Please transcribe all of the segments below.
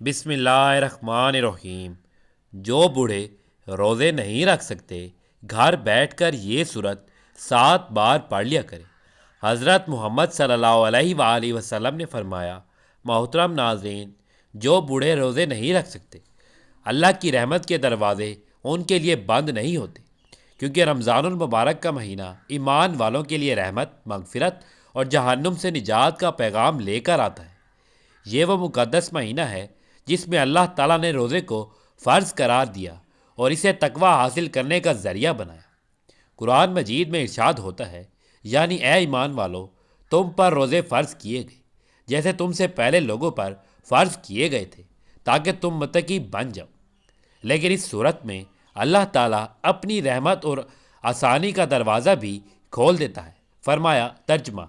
بسم اللہ الرحمن الرحیم۔ جو بوڑھے روزے نہیں رکھ سکتے گھر بیٹھ کر یہ صورت 7 بار پڑھ لیا کریں۔ حضرت محمد صلی اللہ علیہ وآلہ وسلم نے فرمایا، محترم ناظرین، جو بوڑھے روزے نہیں رکھ سکتے اللہ کی رحمت کے دروازے ان کے لیے بند نہیں ہوتے، کیونکہ رمضان المبارک کا مہینہ ایمان والوں کے لیے رحمت، مغفرت اور جہنم سے نجات کا پیغام لے کر آتا ہے۔ یہ وہ مقدس مہینہ ہے جس میں اللہ تعالیٰ نے روزے کو فرض قرار دیا اور اسے تقوی حاصل کرنے کا ذریعہ بنایا۔ قرآن مجید میں ارشاد ہوتا ہے، یعنی اے ایمان والو، تم پر روزے فرض کیے گئے جیسے تم سے پہلے لوگوں پر فرض کیے گئے تھے تاکہ تم متقی بن جاؤ۔ لیکن اس صورت میں اللہ تعالیٰ اپنی رحمت اور آسانی کا دروازہ بھی کھول دیتا ہے۔ فرمایا، ترجمہ: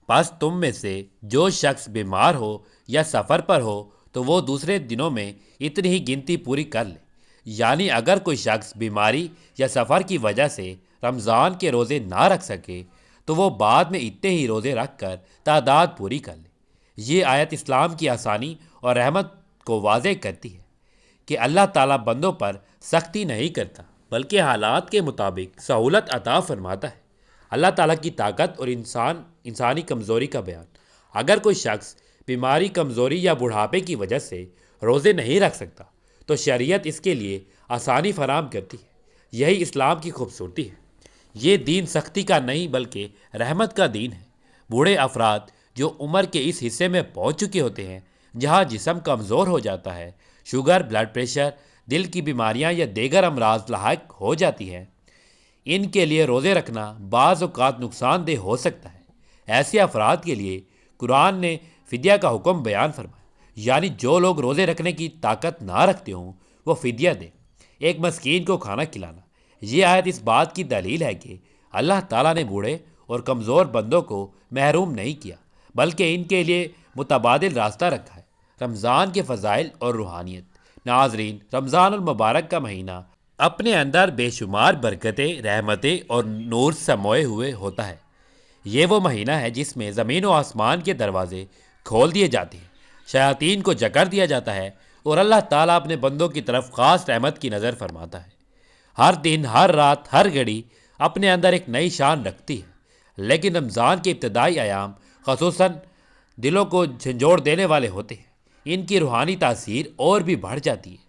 پس تم میں سے جو شخص بیمار ہو یا سفر پر ہو تو وہ دوسرے دنوں میں اتنی ہی گنتی پوری کر لے۔ یعنی اگر کوئی شخص بیماری یا سفر کی وجہ سے رمضان کے روزے نہ رکھ سکے تو وہ بعد میں اتنے ہی روزے رکھ کر تعداد پوری کر لے۔ یہ آیت اسلام کی آسانی اور رحمت کو واضح کرتی ہے کہ اللہ تعالیٰ بندوں پر سختی نہیں کرتا بلکہ حالات کے مطابق سہولت عطا فرماتا ہے۔ اللہ تعالیٰ کی طاقت اور انسانی کمزوری کا بیان۔ اگر کوئی شخص بیماری، کمزوری یا بڑھاپے کی وجہ سے روزے نہیں رکھ سکتا تو شریعت اس کے لیے آسانی فراہم کرتی ہے۔ یہی اسلام کی خوبصورتی ہے۔ یہ دین سختی کا نہیں بلکہ رحمت کا دین ہے۔ بوڑھے افراد جو عمر کے اس حصے میں پہنچ چکے ہوتے ہیں جہاں جسم کمزور ہو جاتا ہے، شوگر، بلڈ پریشر، دل کی بیماریاں یا دیگر امراض لاحق ہو جاتی ہیں، ان کے لیے روزے رکھنا بعض اوقات نقصان دہ ہو سکتا ہے۔ ایسے افراد کے لیے قرآن نے فدیہ کا حکم بیان فرمایا، یعنی جو لوگ روزے رکھنے کی طاقت نہ رکھتے ہوں وہ فدیہ دیں، ایک مسکین کو کھانا کھلانا۔ یہ آیت اس بات کی دلیل ہے کہ اللہ تعالیٰ نے بوڑھے اور کمزور بندوں کو محروم نہیں کیا بلکہ ان کے لیے متبادل راستہ رکھا ہے۔ رمضان کے فضائل اور روحانیت۔ ناظرین، رمضان المبارک کا مہینہ اپنے اندر بے شمار برکتیں، رحمتیں اور نور سموئے ہوئے ہوتا ہے۔ یہ وہ مہینہ ہے جس میں زمین و آسمان کے دروازے کھول دیے جاتے ہیں، شیاطین کو جکڑ دیا جاتا ہے اور اللہ تعالیٰ اپنے بندوں کی طرف خاص رحمت کی نظر فرماتا ہے۔ ہر دن، ہر رات، ہر گھڑی اپنے اندر ایک نئی شان رکھتی ہے، لیکن رمضان کے ابتدائی ایام خصوصاً دلوں کو جھنجھوڑ دینے والے ہوتے ہیں۔ ان کی روحانی تاثیر اور بھی بڑھ جاتی ہے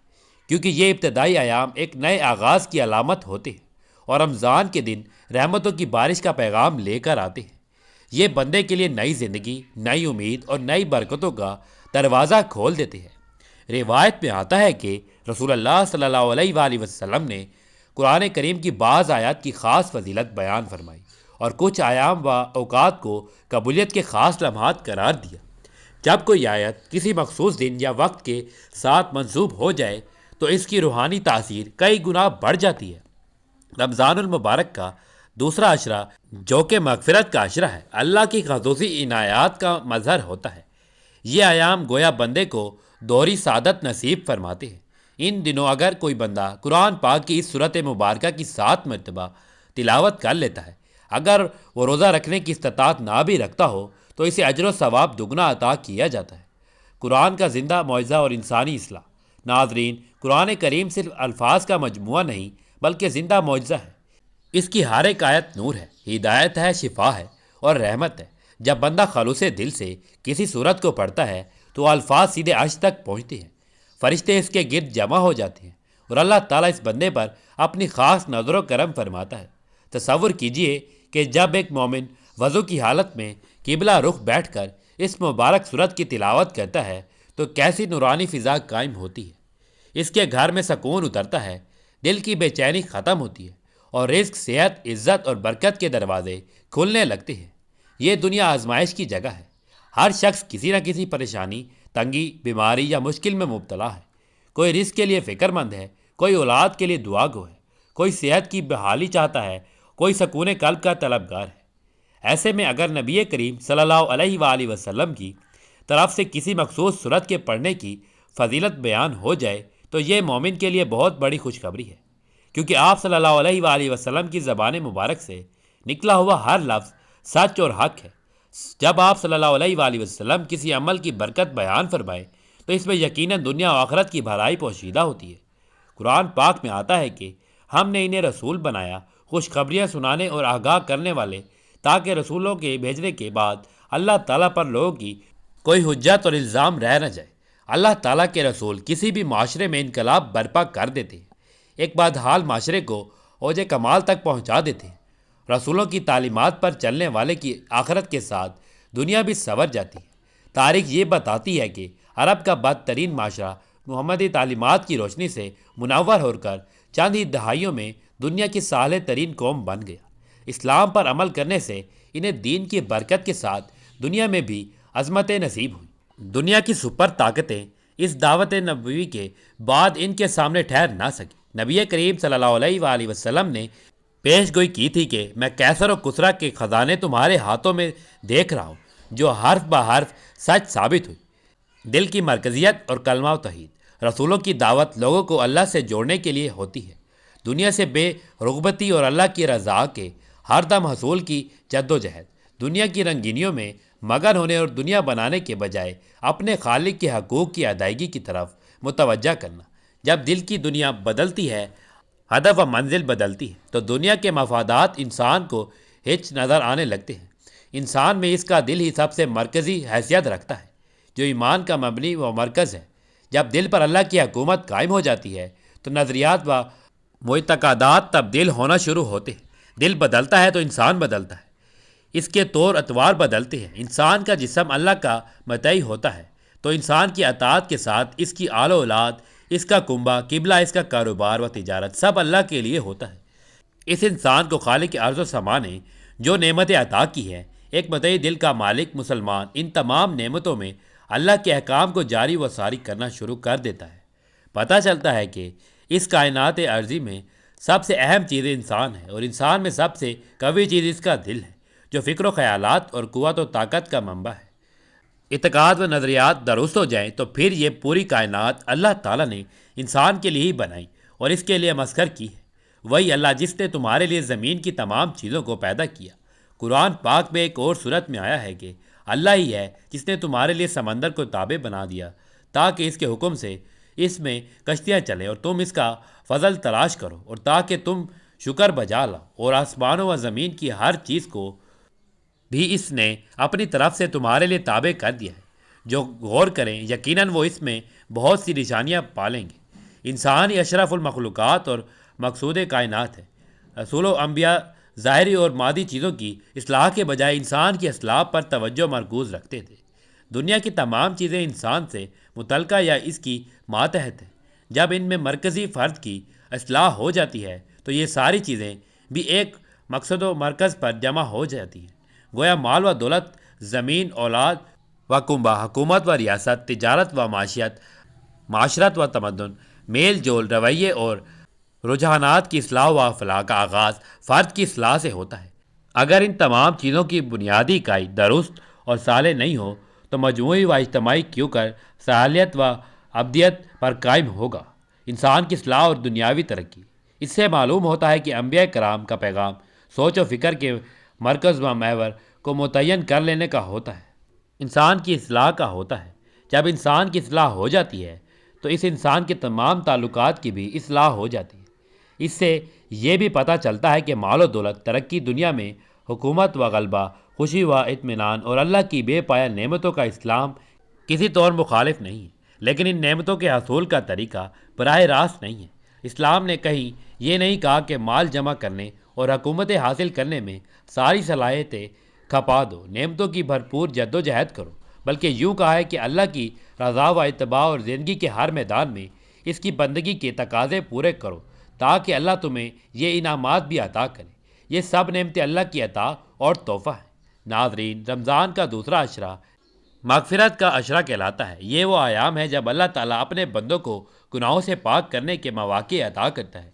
کیونکہ یہ ابتدائی ایام ایک نئے آغاز کی علامت ہوتے ہیں اور رمضان کے دن رحمتوں کی بارش کا پیغام لے کر آتے ہیں۔ یہ بندے کے لیے نئی زندگی، نئی امید اور نئی برکتوں کا دروازہ کھول دیتے ہیں۔ روایت میں آتا ہے کہ رسول اللہ صلی اللہ علیہ وآلہ وسلم نے قرآن کریم کی بعض آیات کی خاص فضیلت بیان فرمائی اور کچھ ایام و اوقات کو قبولیت کے خاص لمحات قرار دیا۔ جب کوئی آیت کسی مخصوص دن یا وقت کے ساتھ منسوب ہو جائے تو اس کی روحانی تاثیر کئی گنا بڑھ جاتی ہے۔ رمضان المبارک کا دوسرا عشرہ، جو کہ مغفرت کا عشرہ ہے، اللہ کی خصوصی عنایات کا مظہر ہوتا ہے۔ یہ ایام گویا بندے کو دوہری سعادت نصیب فرماتے ہیں۔ ان دنوں اگر کوئی بندہ قرآن پاک کی اس سورت مبارکہ کی 7 مرتبہ تلاوت کر لیتا ہے، اگر وہ روزہ رکھنے کی استطاعت نہ بھی رکھتا ہو تو اسے اجر و ثواب دگنا عطا کیا جاتا ہے۔ قرآن کا زندہ معجزہ اور انسانی اصلاح۔ ناظرین، قرآن کریم صرف الفاظ کا مجموعہ نہیں بلکہ زندہ معجزہ ہے۔ اس کی ہر ایک آیت نور ہے، ہدایت ہے، شفا ہے اور رحمت ہے۔ جب بندہ خلوص دل سے کسی صورت کو پڑھتا ہے تو الفاظ سیدھے عرش تک پہنچتے ہیں، فرشتے اس کے گرد جمع ہو جاتے ہیں اور اللہ تعالیٰ اس بندے پر اپنی خاص نظر و کرم فرماتا ہے۔ تصور کیجئے کہ جب ایک مومن وضو کی حالت میں قبلہ رخ بیٹھ کر اس مبارک صورت کی تلاوت کرتا ہے تو کیسی نورانی فضا قائم ہوتی ہے۔ اس کے گھر میں سکون اترتا ہے، دل کی بے چینی ختم ہوتی ہے اور رزق، صحت، عزت اور برکت کے دروازے کھلنے لگتے ہیں۔ یہ دنیا آزمائش کی جگہ ہے۔ ہر شخص کسی نہ کسی پریشانی، تنگی، بیماری یا مشکل میں مبتلا ہے۔ کوئی رزق کے لیے فکر مند ہے، کوئی اولاد کے لیے دعا گو ہے، کوئی صحت کی بحالی چاہتا ہے، کوئی سکون قلب کا طلبگار ہے۔ ایسے میں اگر نبی کریم صلی اللہ علیہ وآلہ وسلم کی طرف سے کسی مخصوص صورت کے پڑھنے کی فضیلت بیان ہو جائے تو یہ مومن کے لیے بہت بڑی خوشخبری ہے، کیونکہ آپ صلی اللہ علیہ وآلہ وسلم کی زبان مبارک سے نکلا ہوا ہر لفظ سچ اور حق ہے۔ جب آپ صلی اللہ علیہ وآلہ وسلم کسی عمل کی برکت بیان فرمائے تو اس میں یقیناً دنیا و آخرت کی بھلائی پوشیدہ ہوتی ہے۔ قرآن پاک میں آتا ہے کہ ہم نے انہیں رسول بنایا، خوشخبریاں سنانے اور آگاہ کرنے والے، تاکہ رسولوں کے بھیجنے کے بعد اللہ تعالیٰ پر لوگوں کی کوئی حجت اور الزام رہ نہ جائے۔ اللہ تعالیٰ کے رسول کسی بھی معاشرے میں انقلاب برپا کر دیتے ہیں، ایک بدحال معاشرے کو اوج کمال تک پہنچا دیتے ہیں۔ رسولوں کی تعلیمات پر چلنے والے کی آخرت کے ساتھ دنیا بھی سنور جاتی ہے۔ تاریخ یہ بتاتی ہے کہ عرب کا بدترین معاشرہ محمدی تعلیمات کی روشنی سے منور ہو کر چند ہی دہائیوں میں دنیا کی صالح ترین قوم بن گیا۔ اسلام پر عمل کرنے سے انہیں دین کی برکت کے ساتھ دنیا میں بھی عظمت نصیب ہوئی۔ دنیا کی سپر طاقتیں اس دعوت نبوی کے بعد ان کے سامنے ٹھہر نہ سکی۔ نبی کریم صلی اللہ علیہ وآلہ وسلم نے پیش گوئی کی تھی کہ میں کیسر و کسرا کے خزانے تمہارے ہاتھوں میں دیکھ رہا ہوں، جو حرف بہ حرف سچ ثابت ہوئی۔ دل کی مرکزیت اور کلمہ و توحید۔ رسولوں کی دعوت لوگوں کو اللہ سے جوڑنے کے لیے ہوتی ہے، دنیا سے بے رغبتی اور اللہ کی رضا کے ہر دم حصول کی جد و جہد۔ دنیا کی رنگینیوں میں مگن ہونے اور دنیا بنانے کے بجائے اپنے خالق کے حقوق کی ادائیگی کی طرف متوجہ کرنا۔ جب دل کی دنیا بدلتی ہے، ہدف و منزل بدلتی ہے، تو دنیا کے مفادات انسان کو ہچ نظر آنے لگتے ہیں۔ انسان میں اس کا دل ہی سب سے مرکزی حیثیت رکھتا ہے، جو ایمان کا مبنی و مرکز ہے۔ جب دل پر اللہ کی حکومت قائم ہو جاتی ہے تو نظریات و معتقدات تبدیل ہونا شروع ہوتے ہیں۔ دل بدلتا ہے تو انسان بدلتا ہے، اس کے طور اطوار بدلتے ہیں۔ انسان کا جسم اللہ کا متعی ہوتا ہے تو انسان کی اطاعت کے ساتھ اس کی آل و اولاد، اس کا کنبہ، قبلہ، اس کا کاروبار و تجارت سب اللہ کے لیے ہوتا ہے۔ اس انسان کو خالق ارض و سما نے جو نعمتیں عطا کی ہیں، ایک متعی دل کا مالک مسلمان ان تمام نعمتوں میں اللہ کے احکام کو جاری و ساری کرنا شروع کر دیتا ہے۔ پتہ چلتا ہے کہ اس کائنات عرضی میں سب سے اہم چیز انسان ہے، اور انسان میں سب سے قوی چیز اس کا دل ہے، جو فکر و خیالات اور قوت و طاقت کا منبع ہے۔ اعتقاد و نظریات درست ہو جائیں تو پھر یہ پوری کائنات اللہ تعالیٰ نے انسان کے لیے ہی بنائی اور اس کے لیے مسخر کی ہے۔ وہی اللہ جس نے تمہارے لیے زمین کی تمام چیزوں کو پیدا کیا۔ قرآن پاک میں ایک اور صورت میں آیا ہے کہ اللہ ہی ہے جس نے تمہارے لیے سمندر کو تابع بنا دیا تاکہ اس کے حکم سے اس میں کشتیاں چلیں اور تم اس کا فضل تلاش کرو، اور تاکہ تم شکر بجا لاؤ، اور آسمانوں و زمین کی ہر چیز کو بھی اس نے اپنی طرف سے تمہارے لیے تابع کر دیا ہے۔ جو غور کریں یقیناً وہ اس میں بہت سی نشانیاں پالیں گے۔ انسان ہی اشرف المخلوقات اور مقصود کائنات ہے۔ رسول و انبیاء ظاہری اور مادی چیزوں کی اصلاح کے بجائے انسان کی اصلاح پر توجہ مرکوز رکھتے تھے۔ دنیا کی تمام چیزیں انسان سے متعلقہ یا اس کی ماتحت ہیں۔ جب ان میں مرکزی فرد کی اصلاح ہو جاتی ہے تو یہ ساری چیزیں بھی ایک مقصد و مرکز پر جمع ہو جاتی ہیں۔ گویا مال و دولت، زمین، اولاد و کنبہ، حکومت و ریاست، تجارت و معیشت، معاشرت و تمدن، میل جول، رویے اور رجحانات کی اصلاح و فلاح کا آغاز فرد کی اصلاح سے ہوتا ہے۔ اگر ان تمام چیزوں کی بنیادی اکائی درست اور صالح نہیں ہو تو مجموعی و اجتماعی کیوں کر صالحیت و ابدیت پر قائم ہوگا انسان کی اصلاح اور دنیاوی ترقی۔ اس سے معلوم ہوتا ہے کہ انبیاء کرام کا پیغام سوچ و فکر کے مرکز و محور کو متعین کر لینے کا ہوتا ہے، انسان کی اصلاح کا ہوتا ہے۔ جب انسان کی اصلاح ہو جاتی ہے تو اس انسان کے تمام تعلقات کی بھی اصلاح ہو جاتی ہے۔ اس سے یہ بھی پتہ چلتا ہے کہ مال و دولت، ترقی، دنیا میں حکومت و غلبہ، خوشی و اطمینان اور اللہ کی بے پایہ نعمتوں کا اسلام کسی طور مخالف نہیں ہے، لیکن ان نعمتوں کے حصول کا طریقہ براہ راست نہیں ہے۔ اسلام نے کہیں یہ نہیں کہا کہ مال جمع کرنے اور حکومتیں حاصل کرنے میں ساری صلاحیتیں کھپا دو، نعمتوں کی بھرپور جد و جہد کرو، بلکہ یوں کہا ہے کہ اللہ کی رضا و اتباع اور زندگی کے ہر میدان میں اس کی بندگی کے تقاضے پورے کرو تاکہ اللہ تمہیں یہ انعامات بھی عطا کرے۔ یہ سب نعمتیں اللہ کی عطا اور تحفہ ہیں۔ ناظرین، رمضان کا دوسرا عشرہ مغفرت کا عشرہ کہلاتا ہے۔ یہ وہ ایام ہے جب اللہ تعالیٰ اپنے بندوں کو گناہوں سے پاک کرنے کے مواقع عطا کرتا ہے۔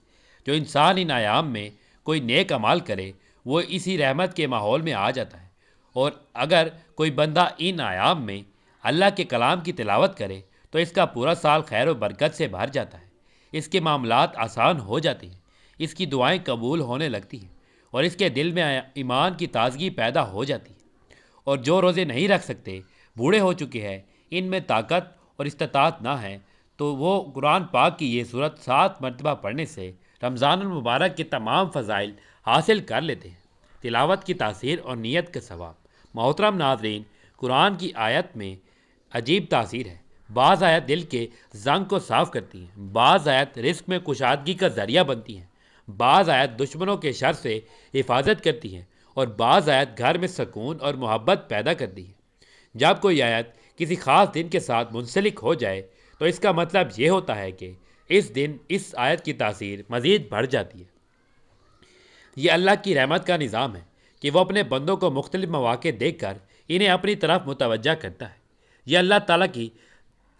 جو انسان ان ایام میں کوئی نیک عمل کرے وہ اسی رحمت کے ماحول میں آ جاتا ہے، اور اگر کوئی بندہ ان ایام میں اللہ کے کلام کی تلاوت کرے تو اس کا پورا سال خیر و برکت سے بھر جاتا ہے۔ اس کے معاملات آسان ہو جاتے ہیں، اس کی دعائیں قبول ہونے لگتی ہیں، اور اس کے دل میں ایمان کی تازگی پیدا ہو جاتی ہے۔ اور جو روزے نہیں رکھ سکتے، بوڑھے ہو چکے ہیں، ان میں طاقت اور استطاعت نہ ہے تو وہ قرآن پاک کی یہ صورت 7 مرتبہ پڑھنے سے رمضان المبارک کے تمام فضائل حاصل کر لیتے ہیں۔ تلاوت کی تاثیر اور نیت کا ثواب۔ محترم ناظرین، قرآن کی آیت میں عجیب تاثیر ہے۔ بعض آیت دل کے زنگ کو صاف کرتی ہیں، بعض آیت رزق میں کشادگی کا ذریعہ بنتی ہیں، بعض آیت دشمنوں کے شر سے حفاظت کرتی ہیں، اور بعض آیت گھر میں سکون اور محبت پیدا کرتی ہے۔ جب کوئی آیت کسی خاص دن کے ساتھ منسلک ہو جائے تو اس کا مطلب یہ ہوتا ہے کہ اس دن اس آیت کی تاثیر مزید بڑھ جاتی ہے۔ یہ اللہ کی رحمت کا نظام ہے کہ وہ اپنے بندوں کو مختلف مواقع دیکھ کر انہیں اپنی طرف متوجہ کرتا ہے۔ یہ اللہ تعالیٰ کی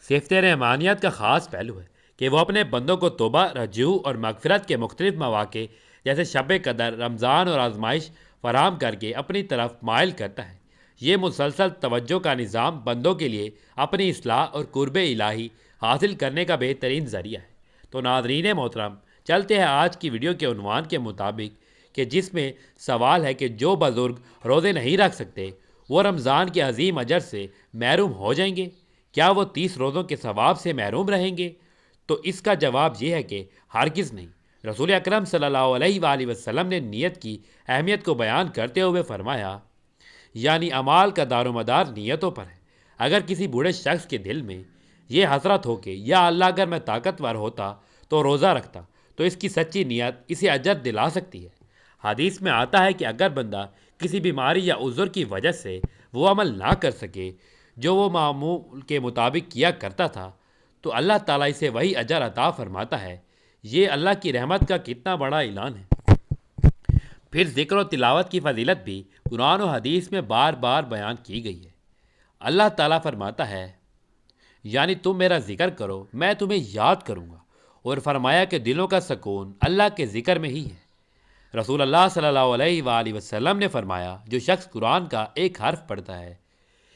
صفت رحمانیت کا خاص پہلو ہے کہ وہ اپنے بندوں کو توبہ، رجوع اور مغفرت کے مختلف مواقع جیسے شب قدر، رمضان اور آزمائش فراہم کر کے اپنی طرف مائل کرتا ہے۔ یہ مسلسل توجہ کا نظام بندوں کے لیے اپنی اصلاح اور قرب الہی حاصل کرنے کا بہترین ذریعہ ہے۔ تو ناظرین محترم، چلتے ہیں آج کی ویڈیو کے عنوان کے مطابق، کہ جس میں سوال ہے کہ جو بزرگ روزے نہیں رکھ سکتے وہ رمضان کے عظیم اجر سے محروم ہو جائیں گے؟ کیا وہ 30 روزوں کے ثواب سے محروم رہیں گے؟ تو اس کا جواب یہ ہے کہ ہرگز نہیں۔ رسول اکرم صلی اللہ علیہ وآلہ وسلم نے نیت کی اہمیت کو بیان کرتے ہوئے فرمایا، یعنی اعمال کا دار و مدار نیتوں پر ہے۔ اگر کسی بوڑھے شخص کے دل میں یہ حسرت ہو کہ یا اللہ اگر میں طاقتور ہوتا تو روزہ رکھتا، تو اس کی سچی نیت اسے اجر دلا سکتی ہے۔ حدیث میں آتا ہے کہ اگر بندہ کسی بیماری یا عذر کی وجہ سے وہ عمل نہ کر سکے جو وہ معمول کے مطابق کیا کرتا تھا تو اللہ تعالیٰ اسے وہی اجر عطا فرماتا ہے۔ یہ اللہ کی رحمت کا کتنا بڑا اعلان ہے۔ پھر ذکر و تلاوت کی فضیلت بھی قرآن و حدیث میں بار بار بیان کی گئی ہے۔ اللہ تعالیٰ فرماتا ہے، یعنی تم میرا ذکر کرو میں تمہیں یاد کروں گا، اور فرمایا کہ دلوں کا سکون اللہ کے ذکر میں ہی ہے۔ رسول اللہ صلی اللہ علیہ وآلہ وسلم نے فرمایا، جو شخص قرآن کا ایک حرف پڑھتا ہے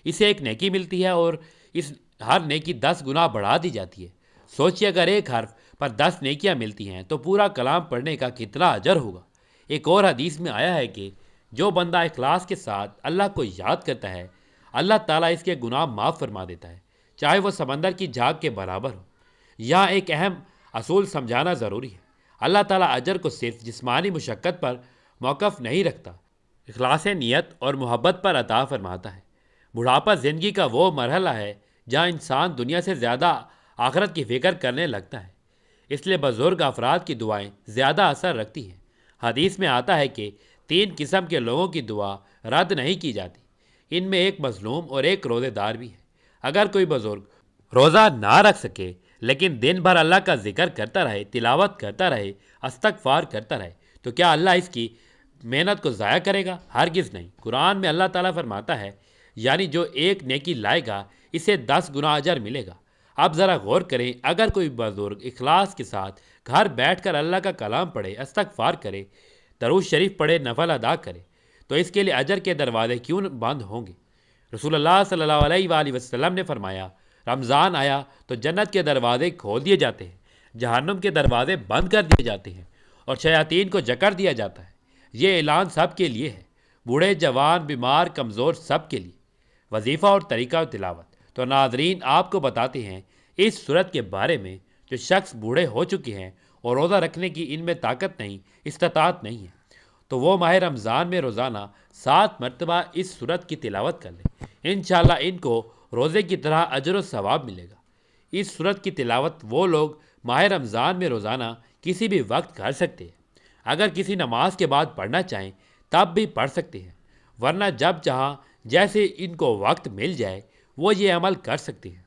اسے ایک نیکی ملتی ہے، اور اس ہر نیکی 10 گنا بڑھا دی جاتی ہے۔ سوچیے اگر ایک حرف پر 10 نیکیاں ملتی ہیں تو پورا کلام پڑھنے کا کتنا اجر ہوگا۔ ایک اور حدیث میں آیا ہے کہ جو بندہ اخلاص کے ساتھ اللہ کو یاد کرتا ہے اللہ تعالیٰ اس کے گناہ معاف فرما دیتا ہے، چاہے وہ سمندر کی جھاگ کے برابر ہو۔ یہاں ایک اہم اصول سمجھانا ضروری ہے، اللہ تعالیٰ اجر کو صرف جسمانی مشقت پر موقف نہیں رکھتا، اخلاص نیت اور محبت پر عطا فرماتا ہے۔ بڑھاپا زندگی کا وہ مرحلہ ہے جہاں انسان دنیا سے زیادہ آخرت کی فکر کرنے لگتا ہے، اس لیے بزرگ افراد کی دعائیں زیادہ اثر رکھتی ہیں۔ حدیث میں آتا ہے کہ 3 قسم کے لوگوں کی دعا رد نہیں کی جاتی، ان میں ایک مظلوم اور ایک روزے دار بھی ہے۔ اگر کوئی بزرگ روزہ نہ رکھ سکے لیکن دن بھر اللہ کا ذکر کرتا رہے، تلاوت کرتا رہے، استغفار کرتا رہے، تو کیا اللہ اس کی محنت کو ضائع کرے گا؟ ہرگز نہیں۔ قرآن میں اللہ تعالیٰ فرماتا ہے، یعنی جو ایک نیکی لائے گا اسے 10 گنا اجر ملے گا۔ اب ذرا غور کریں، اگر کوئی بزرگ اخلاص کے ساتھ گھر بیٹھ کر اللہ کا کلام پڑھے، استغفار کرے، درود شریف پڑھے، نفل ادا کرے، تو اس کے لیے اجر کے دروازے کیوں بند ہوں گے؟ رسول اللہ صلی اللہ علیہ وآلہ وسلم نے فرمایا، رمضان آیا تو جنت کے دروازے کھول دیے جاتے ہیں، جہنم کے دروازے بند کر دیے جاتے ہیں، اور شیاطین کو جکڑ دیا جاتا ہے۔ یہ اعلان سب کے لیے ہے، بوڑھے، جوان، بیمار، کمزور، سب کے لیے۔ وظیفہ اور طریقہ تلاوت۔ تو ناظرین، آپ کو بتاتے ہیں اس صورت کے بارے میں۔ جو شخص بوڑھے ہو چکے ہیں اور روزہ رکھنے کی ان میں طاقت نہیں، استطاعت نہیں ہے، تو وہ ماہ رمضان میں روزانہ 7 مرتبہ اس صورت کی تلاوت کر لیں۔ انشاءاللہ ان کو روزے کی طرح اجر و ثواب ملے گا۔ اس صورت کی تلاوت وہ لوگ ماہ رمضان میں روزانہ کسی بھی وقت کر سکتے ہیں۔ اگر کسی نماز کے بعد پڑھنا چاہیں تب بھی پڑھ سکتے ہیں، ورنہ جب جہاں جیسے ان کو وقت مل جائے وہ یہ عمل کر سکتے ہیں۔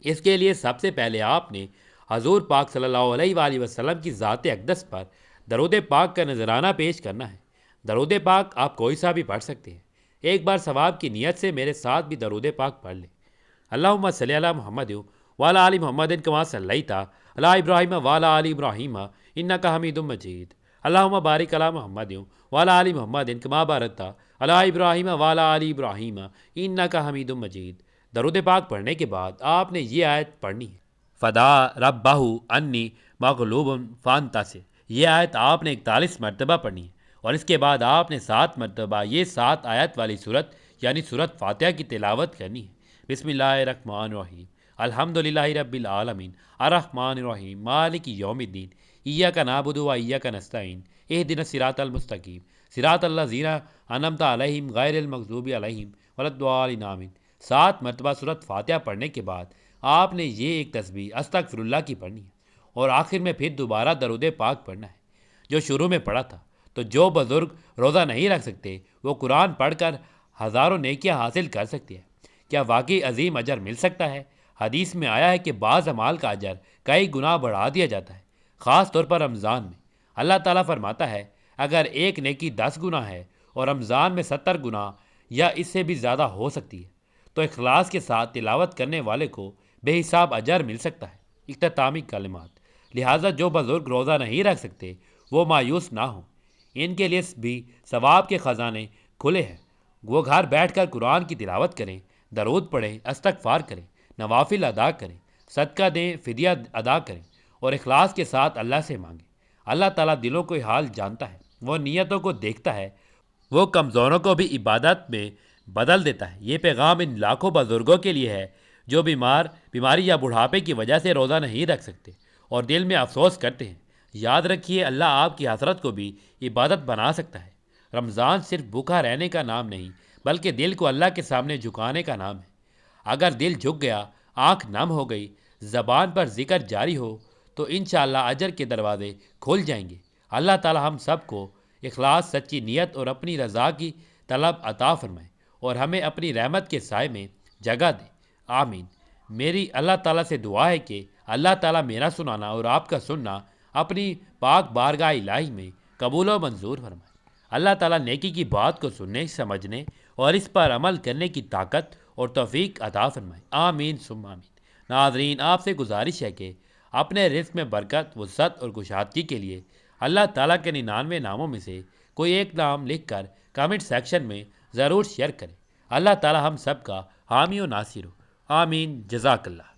اس کے لیے سب سے پہلے آپ نے حضور پاک صلی اللہ علیہ وآلہ وسلم کی ذات اقدس پر درود پاک کا نذرانہ پیش کرنا ہے۔ درود پاک آپ کوئی سا بھی پڑھ سکتے ہیں۔ ایک بار ثواب کی نیت سے میرے ساتھ بھی درود پاک پڑھ لیں۔ اللہم صلی علی محمد وعلی آل محمد کما صلیت علی ابراہیم وعلی آل ابراہیم انک حمید مجید۔ اللہم بارک علی محمد وعلی آل محمد کما بارکت علی ابراہیم وعلی آل ابراہیم انک حمید مجید۔ درود پاک پڑھنے کے بعد آپ نے یہ آیت پڑھنی ہے، فدا ربہ انی مغلوب فانتصر۔ یہ آیت آپ نے 41 مرتبہ پڑھنی ہے، اور اس کے بعد آپ نے 7 مرتبہ یہ 7 آیت والی صورت یعنی سورت فاتحہ کی تلاوت کرنی ہے۔ بسم اللہ الرحمن الرحیم۔ الحمدللہ رب العالمین الرحمن الرحیم مالک یوم الدین ایاک نعبد و ایاک نستعین اہدنا الصراط المستقیم صراط الذین انعمت علیہم غیر المغضوب علیہم ولا الضالین آمین۔ 7 مرتبہ سورۃ فاتحہ پڑھنے کے بعد آپ نے یہ ایک تسبیح استغفر اللہ کی پڑھنی ہے اور آخر میں پھر دوبارہ درود پاک پڑھنا ہے جو شروع میں پڑھا تھا۔ تو جو بزرگ روزہ نہیں رکھ سکتے وہ قرآن پڑھ کر ہزاروں نیکیاں حاصل کر سکتے ہیں۔ کیا واقعی عظیم اجر مل سکتا ہے؟ حدیث میں آیا ہے کہ بعض اعمال کا اجر کئی گنا بڑھا دیا جاتا ہے، خاص طور پر رمضان میں۔ اللہ تعالیٰ فرماتا ہے اگر ایک نیکی 10 گنا ہے اور رمضان میں 70 گنا یا اس سے بھی زیادہ ہو سکتی ہے تو اخلاص کے ساتھ تلاوت کرنے والے کو بے حساب اجر مل سکتا ہے۔ اختتامی کلمات، لہٰذا جو بزرگ روزہ نہیں رکھ سکتے وہ مایوس نہ ہوں، ان کے لیے بھی ثواب کے خزانے کھلے ہیں۔ وہ گھر بیٹھ کر قرآن کی تلاوت کریں، درود پڑھیں، استغفار کریں، نوافل ادا کریں، صدقہ دیں، فدیہ ادا کریں اور اخلاص کے ساتھ اللہ سے مانگیں۔ اللہ تعالیٰ دلوں کو حال جانتا ہے، وہ نیتوں کو دیکھتا ہے، وہ کمزوروں کو بھی عبادت میں بدل دیتا ہے۔ یہ پیغام ان لاکھوں بزرگوں کے لیے ہے جو بیماری یا بڑھاپے کی وجہ سے روزہ نہیں رکھ سکتے اور دل میں افسوس کرتے ہیں۔ یاد رکھیے اللہ آپ کی حسرت کو بھی عبادت بنا سکتا ہے۔ رمضان صرف بھوکا رہنے کا نام نہیں بلکہ دل کو اللہ کے سامنے جھکانے کا نام ہے۔ اگر دل جھک گیا، آنکھ نم ہو گئی، زبان پر ذکر جاری ہو تو انشاءاللہ اجر کے دروازے کھل جائیں گے۔ اللہ تعالی ہم سب کو اخلاص، سچی نیت اور اپنی رضا کی طلب عطا فرمائے اور ہمیں اپنی رحمت کے سائے میں جگہ دے، آمین۔ میری اللہ تعالیٰ سے دعا ہے کہ اللہ تعالیٰ میرا سنانا اور آپ کا سننا اپنی پاک بارگاہ الہی میں قبول و منظور فرمائے۔ اللہ تعالیٰ نیکی کی بات کو سننے، سمجھنے اور اس پر عمل کرنے کی طاقت اور توفیق عطا فرمائے، آمین ثم آمین۔ ناظرین، آپ سے گزارش ہے کہ اپنے رزق میں برکت، وسعت اور کشادگی کے لیے اللہ تعالیٰ کے 99 ناموں میں سے کوئی ایک نام لکھ کر کمنٹ سیکشن میں ضرور شیئر کریں۔ اللہ تعالیٰ ہم سب کا حامی و ناصر ہو، آمین۔ جزاک اللہ۔